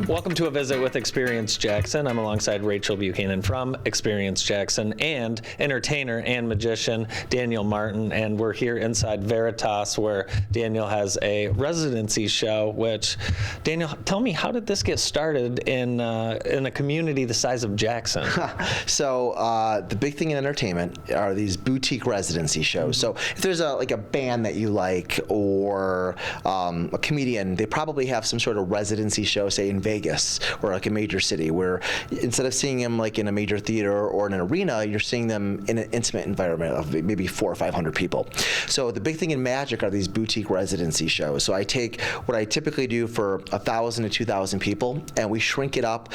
Welcome to a visit with Experience Jackson. I'm alongside Rachel Buchanan from Experience Jackson and entertainer and magician Daniel Martin, and we're here inside Veritas where Daniel has a residency show. Which, Daniel, tell me, how did this get started in a community the size of Jackson? So the big thing in entertainment are these boutique residency shows. So if there's a band that you like or a comedian, they probably have some sort of residency show, say in Vegas or like a major city, where instead of seeing them like in a major theater or in an arena, you're seeing them in an intimate environment of maybe 400 or 500 people. So the big thing in magic are these boutique residency shows. So I take what I typically do for 1,000 to 2,000 people, and we shrink it up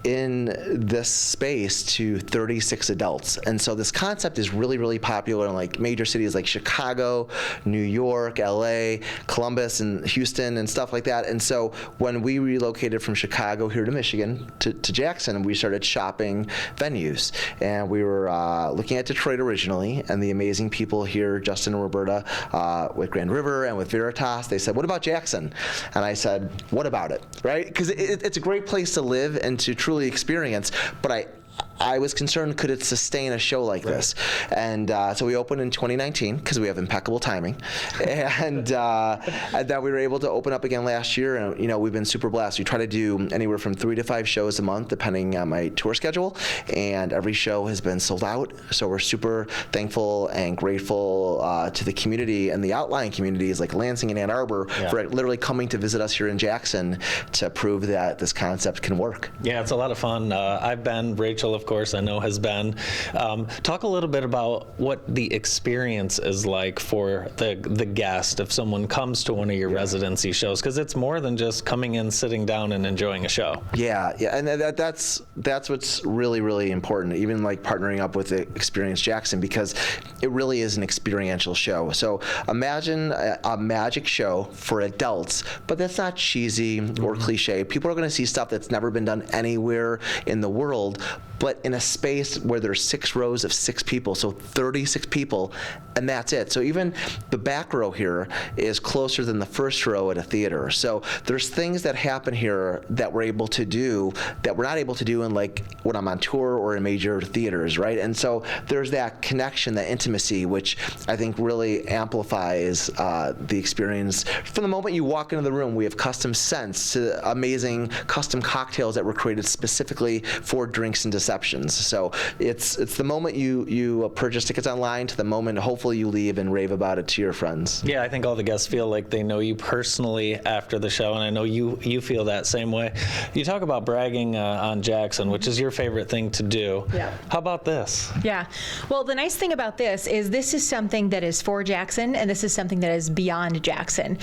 in this space to 36 adults. And so this concept is really, really popular in like major cities like Chicago, New York, LA, Columbus, and Houston, and stuff like that. And so when we relocated from Chicago here to Michigan, to Jackson, we started shopping venues. And we were looking at Detroit originally, and the amazing people here, Justin and Roberta, with Grand River and with Veritas, they said, what about Jackson? And I said, what about it, right? Because it's a great place to live and to truly experience, but I was concerned, could it sustain a show like this? And so we opened in 2019 because we have impeccable timing, and then we were able to open up again last year. And we've been super blessed. We try to do anywhere from 3 to 5 shows a month, depending on my tour schedule. And every show has been sold out. So we're super thankful and grateful to the community and the outlying communities like Lansing and Ann Arbor for literally coming to visit us here in Jackson to prove that this concept can work. Yeah, it's a lot of fun. I've been, Rachel, of course, I know has been. Talk a little bit about what the experience is like for the guest if someone comes to one of your residency shows, because it's more than just coming in, sitting down, and enjoying a show. Yeah, and that's what's really, really important, even like partnering up with Experience Jackson, because it really is an experiential show. So imagine a magic show for adults, but that's not cheesy or cliche. People are going to see stuff that's never been done anywhere in the world, but in a space where there's 6 rows of 6 people, so 36 people, and that's it. So even the back row here is closer than the first row at a theater. So there's things that happen here that we're able to do that we're not able to do in like when I'm on tour or in major theaters, right? And so there's that connection, that intimacy, which I think really amplifies the experience. From the moment you walk into the room, we have custom scents to amazing custom cocktails that were created specifically for drinks and deceptions. So it's the moment you purchase tickets online to the moment hopefully you leave and rave about it to your friends. Yeah, I think all the guests feel like they know you personally after the show, and I know you feel that same way. You talk about bragging on Jackson, which is your favorite thing to do. Yeah. How about this? Yeah. Well, the nice thing about this is something that is for Jackson, and this is something that is beyond Jackson.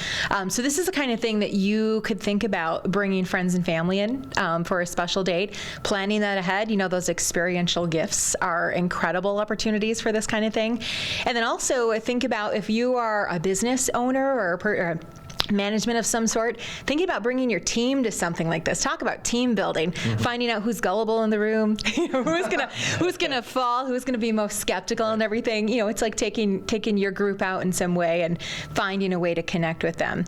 So this is the kind of thing that you could think about bringing friends and family in for a special date, planning that ahead. Those experiential gifts are incredible opportunities for this kind of thing. And then also think about if you are a business owner or management of some sort, thinking about bringing your team to something like this. Talk about team building, finding out who's gullible in the room, who's gonna fall, who's gonna be most skeptical and everything. It's like taking your group out in some way and finding a way to connect with them.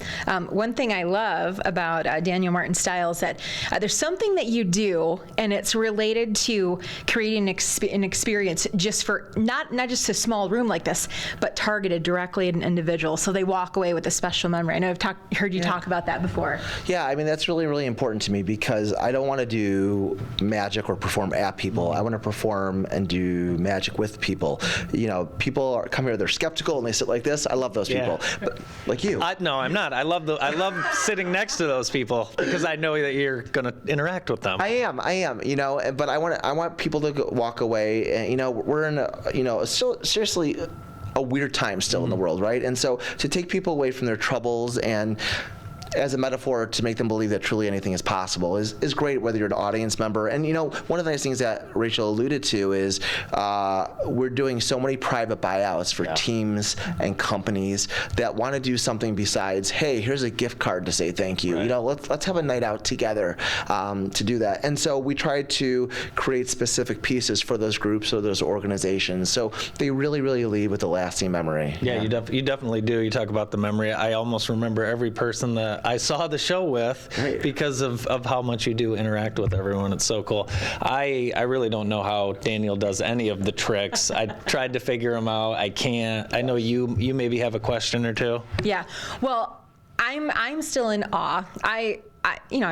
One thing I love about Daniel Martin style is that there's something that you do, and it's related to creating an experience just for not just a small room like this, but targeted directly at an individual, so they walk away with a special memory. I know I've heard you talk about that before. Yeah, I mean, that's really, really important to me, because I don't want to do magic or perform at people. I want to perform and do magic with people. People come here, they're skeptical, and they sit like this. I love those people, but like you. No, I'm not. I love sitting next to those people because I know that you're going to interact with them. I am. But I want people to walk away. And, we're in seriously a weird time still in the world, right? And so to take people away from their troubles and as a metaphor to make them believe that truly anything is possible is great, whether you're an audience member. And one of the nice things that Rachel alluded to is we're doing so many private buyouts for teams and companies that want to do something besides, hey, here's a gift card to say thank you. Right. Let's have a night out together to do that. And so we try to create specific pieces for those groups or those organizations, so they really, really leave with a lasting memory. Yeah, you definitely do. You talk about the memory. I almost remember every person that I saw the show with Right. because of how much you do interact with everyone. It's so cool. I really don't know how Daniel does any of the tricks. I tried to figure them out. I can't. I know you maybe have a question or two. Yeah. Well, I'm still in awe. I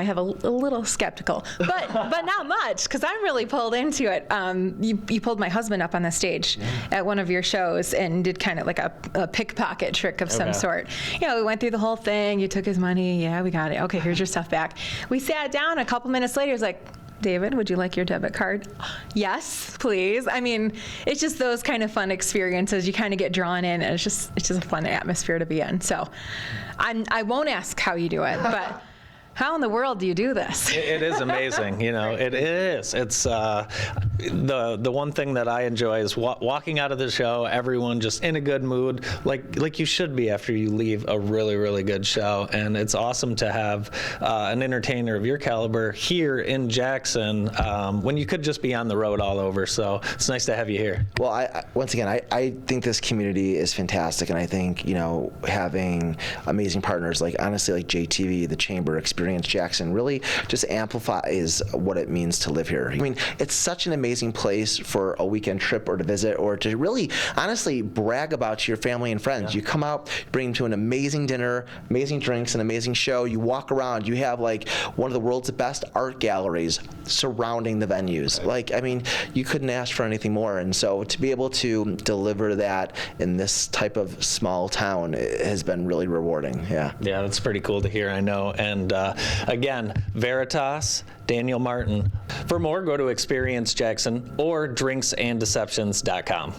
have a little skeptical, but not much, because I'm really pulled into it. You pulled my husband up on the stage at one of your shows and did kind of like a pickpocket trick of some Okay. sort. We went through the whole thing. You took his money. Yeah, we got it. Okay, here's your stuff back. We sat down a couple minutes later. He was like, David, would you like your debit card? Yes, please. I mean, it's just those kind of fun experiences. You kind of get drawn in, and it's just a fun atmosphere to be in. So I won't ask how you do it, but how in the world do you do this? It is amazing, it is. It's the one thing that I enjoy is walking out of the show, everyone just in a good mood, like you should be after you leave a really, really good show. And it's awesome to have an entertainer of your caliber here in Jackson when you could just be on the road all over. So it's nice to have you here. Well, once again, I think this community is fantastic, and I think having amazing partners like JTV, the Chamber, Experience Jackson really just amplifies what it means to live here. I mean, it's such an amazing place for a weekend trip or to visit or to really honestly brag about to your family and friends. Yeah. You come out, you bring them to an amazing dinner, amazing drinks, an amazing show. You walk around, you have like one of the world's best art galleries surrounding the venues. Right. You couldn't ask for anything more. And so to be able to deliver that in this type of small town has been really rewarding. Yeah. Yeah, that's pretty cool to hear, I know. And again, Veritas, Daniel Martin. For more, go to Experience Jackson or drinksanddeceptions.com.